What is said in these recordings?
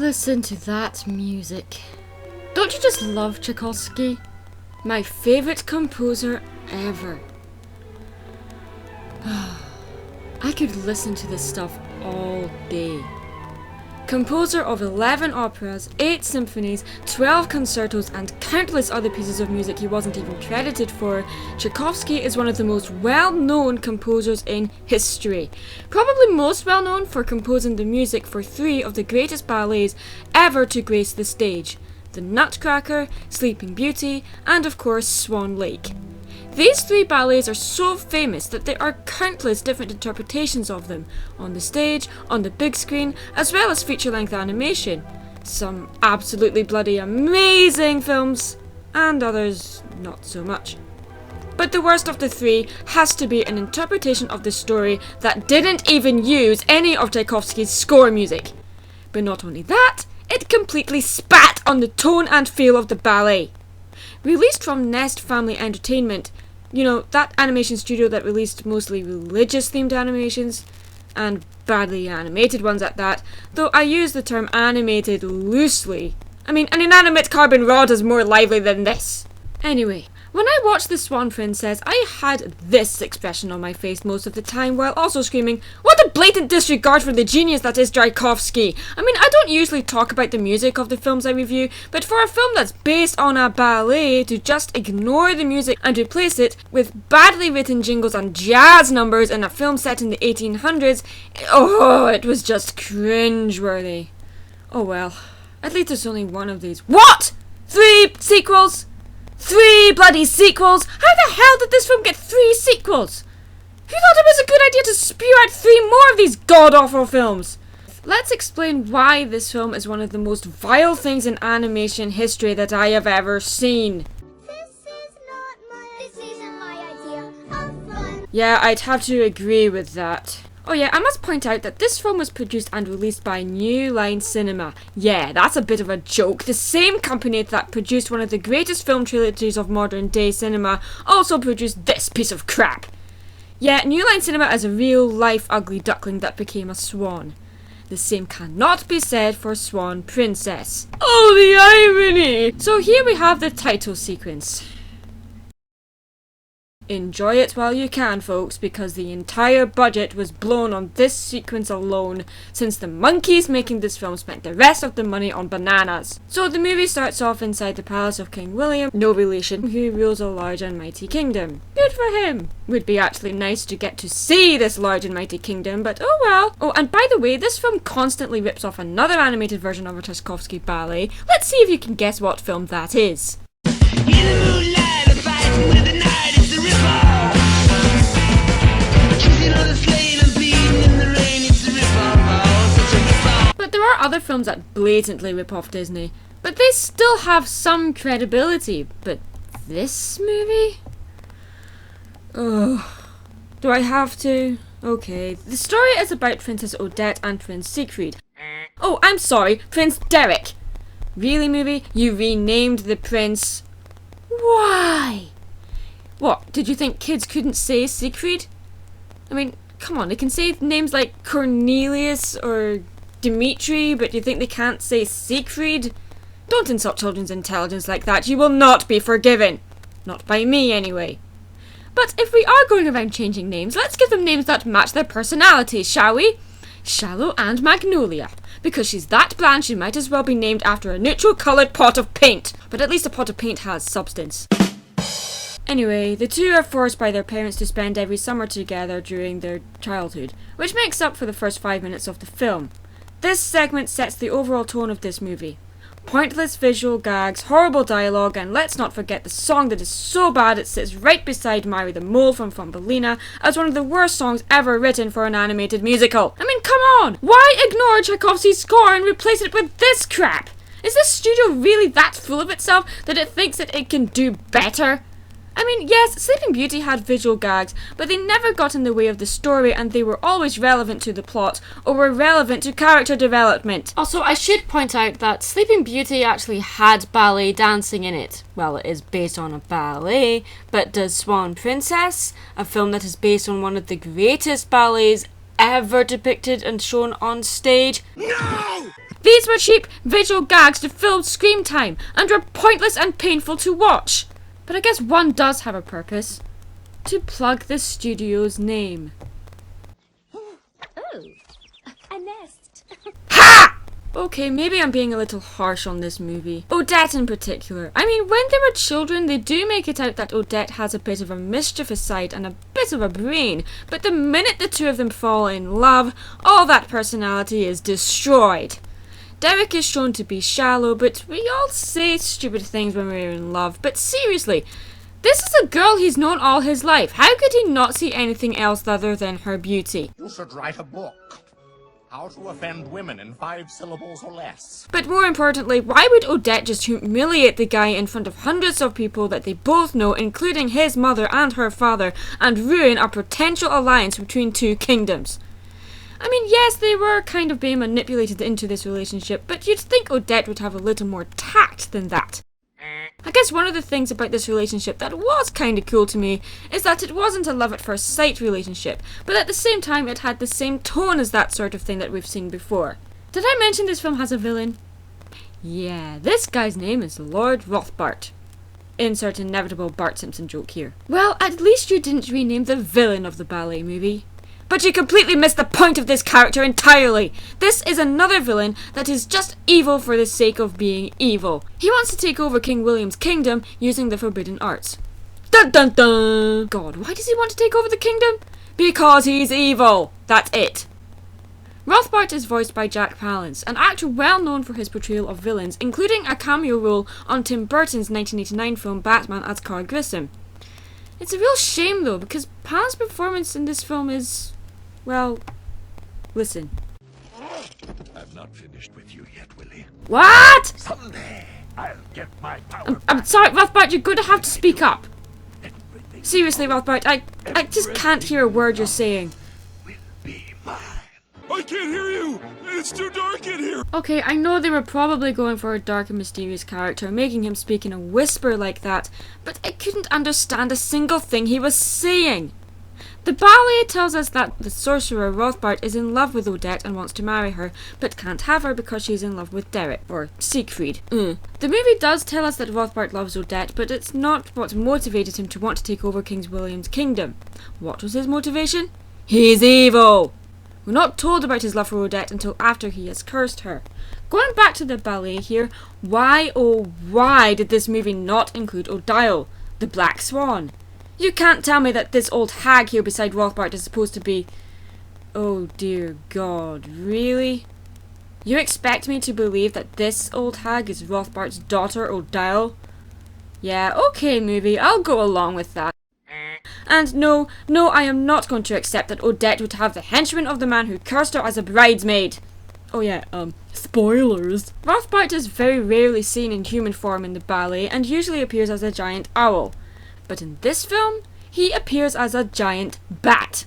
Listen to that music. Don't you just love Tchaikovsky? My favourite composer ever. I could listen to this stuff all day. Composer of 11 operas, 8 symphonies, 12 concertos, and countless other pieces of music he wasn't even credited for, Tchaikovsky is one of the most well-known composers in history. Probably most well-known for composing the music for 3 of the greatest ballets ever to grace the stage: The Nutcracker, Sleeping Beauty, and of course Swan Lake. These 3 ballets are so famous that there are countless different interpretations of them, on the stage, on the big screen, as well as feature-length animation. Some absolutely bloody amazing films, and others not so much. But the worst of the 3 has to be an interpretation of the story that didn't even use any of Tchaikovsky's score music. But not only that, it completely spat on the tone and feel of the ballet. Released from Nest Family Entertainment, you know, that animation studio that released mostly religious-themed animations, and badly animated ones at that, though I use the term animated loosely. I mean, an inanimate carbon rod is more lively than this. Anyway, when I watched The Swan Princess, I had this expression on my face most of the time, while also screaming, "What a blatant disregard for the genius that is Tchaikovsky!" I mean, I don't usually talk about the music of the films I review, but for a film that's based on a ballet, to just ignore the music and replace it with badly written jingles and jazz numbers in a film set in the 1800s, it was just cringeworthy. Oh well, at least there's only one of these. What? 3 sequels? 3 bloody sequels? How the hell did this film get 3 sequels? Who thought it was a good idea to spew out 3 more of these god-awful films? Let's explain why this film is one of the most vile things in animation history that I have ever seen. This isn't my idea of fun. Yeah, I'd have to agree with that. Oh yeah, I must point out that this film was produced and released by New Line Cinema. Yeah, that's a bit of a joke. The same company that produced one of the greatest film trilogies of modern day cinema also produced this piece of crap. Yeah, New Line Cinema is a real-life ugly duckling that became a swan. The same cannot be said for Swan Princess. Oh, the irony! So here we have the title sequence. Enjoy it while you can, folks, because the entire budget was blown on this sequence alone, since the monkeys making this film spent the rest of the money on bananas. So the movie starts off inside the palace of King William, no relation, who rules a large and mighty kingdom. Good for him! Would be actually nice to get to see this large and mighty kingdom, but oh well. Oh, and by the way, this film constantly rips off another animated version of a Tchaikovsky ballet. Let's see if you can guess what film that is. But there are other films that blatantly rip off Disney, but they still have some credibility. But this movie? Oh, do I have to? Okay, the story is about Princess Odette and Prince Siegfried. Oh, I'm sorry, Prince Derek. Really, movie? You renamed the prince? Why? What, did you think kids couldn't say Siegfried? I mean, come on, they can say names like Cornelius or Dimitri, but you think they can't say Siegfried? Don't insult children's intelligence like that, you will not be forgiven. Not by me, anyway. But if we are going around changing names, let's give them names that match their personalities, shall we? Shallow and Magnolia. Because she's that bland, she might as well be named after a neutral-coloured pot of paint. But at least a pot of paint has substance. Anyway, the two are forced by their parents to spend every summer together during their childhood, which makes up for the first 5 minutes of the film. This segment sets the overall tone of this movie. Pointless visual gags, horrible dialogue, and let's not forget the song that is so bad it sits right beside Mary the Mole from Thumbelina as one of the worst songs ever written for an animated musical. I mean, come on! Why ignore Tchaikovsky's score and replace it with this crap? Is this studio really that full of itself that it thinks that it can do better? I mean, yes, Sleeping Beauty had visual gags, but they never got in the way of the story and they were always relevant to the plot or were relevant to character development. Also, I should point out that Sleeping Beauty actually had ballet dancing in it. Well, it is based on a ballet, but does Swan Princess, a film that is based on one of the greatest ballets ever depicted and shown on stage. No! These were cheap visual gags to fill screen time and were pointless and painful to watch. But I guess one does have a purpose. To plug the studio's name. Oh, a nest. Ha! Okay, maybe I'm being a little harsh on this movie. Odette in particular. I mean, when they were children, they do make it out that Odette has a bit of a mischievous side and a bit of a brain, but the minute the two of them fall in love, all that personality is destroyed. Derek is shown to be shallow, but we all say stupid things when we're in love. But seriously, this is a girl he's known all his life. How could he not see anything else other than her beauty? You should write a book. How to offend women in 5 syllables or less. But more importantly, why would Odette just humiliate the guy in front of hundreds of people that they both know, including his mother and her father, and ruin a potential alliance between two kingdoms? I mean, yes, they were kind of being manipulated into this relationship, but you'd think Odette would have a little more tact than that. I guess one of the things about this relationship that was kind of cool to me is that it wasn't a love at first sight relationship, but at the same time it had the same tone as that sort of thing that we've seen before. Did I mention this film has a villain? Yeah, this guy's name is Lord Rothbart. Insert inevitable Bart Simpson joke here. Well, at least you didn't rename the villain of the ballet movie. But you completely missed the point of this character entirely. This is another villain that is just evil for the sake of being evil. He wants to take over King William's kingdom using the forbidden arts. Dun dun dun! God, why does he want to take over the kingdom? Because he's evil. That's it. Rothbart is voiced by Jack Palance, an actor well known for his portrayal of villains, including a cameo role on Tim Burton's 1989 film Batman as Carl Grissom. It's a real shame though, because Palance's performance in this film is... well, listen. I've not finished with you yet, Willie. What? Someday I'll get my power. I'm sorry, Rothbart, you're going to have to speak up. Seriously, Rothbart, I just can't hear a word you're saying. Will be mine. I can't hear you. It's too dark in here. Okay, I know they were probably going for a dark and mysterious character, making him speak in a whisper like that, but I couldn't understand a single thing he was saying. The ballet tells us that the sorcerer Rothbart is in love with Odette and wants to marry her, but can't have her because she's in love with Derek, or Siegfried. The movie does tell us that Rothbart loves Odette, but it's not what motivated him to want to take over King William's kingdom. What was his motivation? He's evil! We're not told about his love for Odette until after he has cursed her. Going back to the ballet here, why oh why did this movie not include Odile, the Black Swan? You can't tell me that this old hag here beside Rothbart is supposed to be... oh dear God, really? You expect me to believe that this old hag is Rothbart's daughter, Odile? Yeah, okay movie, I'll go along with that. And no, I am not going to accept that Odette would have the henchman of the man who cursed her as a bridesmaid. Oh yeah, spoilers. Rothbart is very rarely seen in human form in the ballet and usually appears as a giant owl. But in this film, he appears as a giant bat.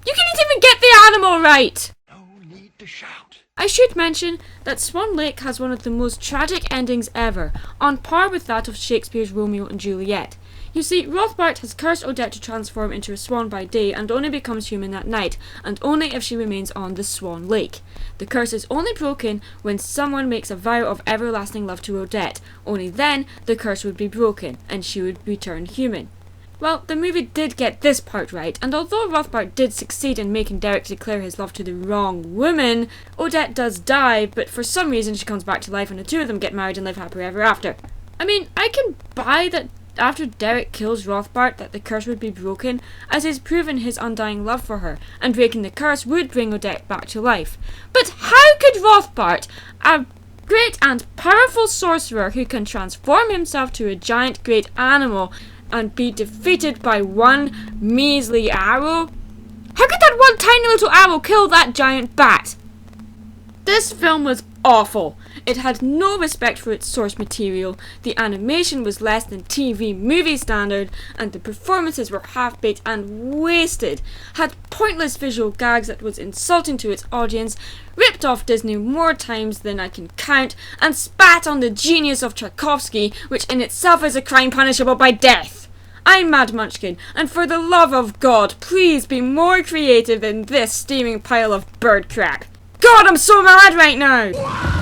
You can't even get the animal right! No need to shout. I should mention that Swan Lake has one of the most tragic endings ever, on par with that of Shakespeare's Romeo and Juliet. You see, Rothbart has cursed Odette to transform into a swan by day and only becomes human at night, and only if she remains on the Swan Lake. The curse is only broken when someone makes a vow of everlasting love to Odette. Only then the curse would be broken, and she would return human. Well, the movie did get this part right, and although Rothbart did succeed in making Derek declare his love to the wrong woman, Odette does die, but for some reason she comes back to life and the two of them get married and live happily ever after. I mean, I can buy that after Derek kills Rothbart that the curse would be broken, as he's proven his undying love for her, and breaking the curse would bring Odette back to life. But how could Rothbart, a great and powerful sorcerer who can transform himself to a giant great animal, and be defeated by one measly arrow? How could that one tiny little arrow kill that giant bat? This film was awful. It had no respect for its source material, the animation was less than TV movie standard, and the performances were half-baked and wasted, had pointless visual gags that was insulting to its audience, ripped off Disney more times than I can count, and spat on the genius of Tchaikovsky, which in itself is a crime punishable by death. I'm Mad Munchkin, and for the love of God, please be more creative than this steaming pile of bird crap. God, I'm so mad right now!